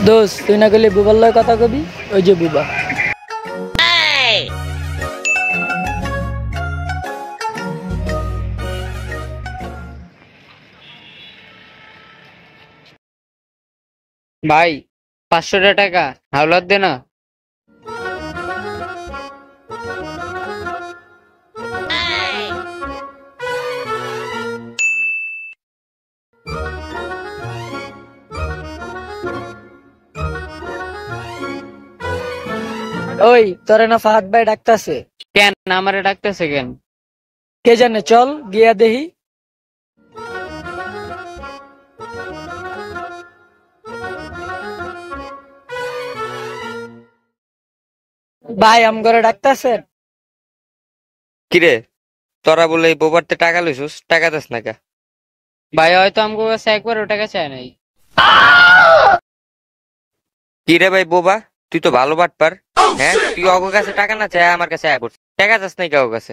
দোস্ত তুই না গেলে বুবার লয় কথা কবি, ওই যে বুবা। ভাই 500 টাকা হাওলাত দে না। ওই তোরে না ফাহাদ ভাই ডাকতাছে। কেন আমারে ডাকতেছে কেন? কে জানে, চল গিয়া দেহি। ভাই আম করে ডাকতাছেন। কিরে, তোরা বলে এই বোবারতে টাকা লইছস, টাকা দাস না কা? ভাই হয়তো আমগো কাছে একবারও টাকা চায় নাই। কিরে ভাই বোবা, তুই তো ভালো বাটপার। হ্যাঁ, তুই অগো কাছে টাকা না চায় আমার কাছে আয় পড়ছিস, টাকা দাস নাই কা ওর কাছে?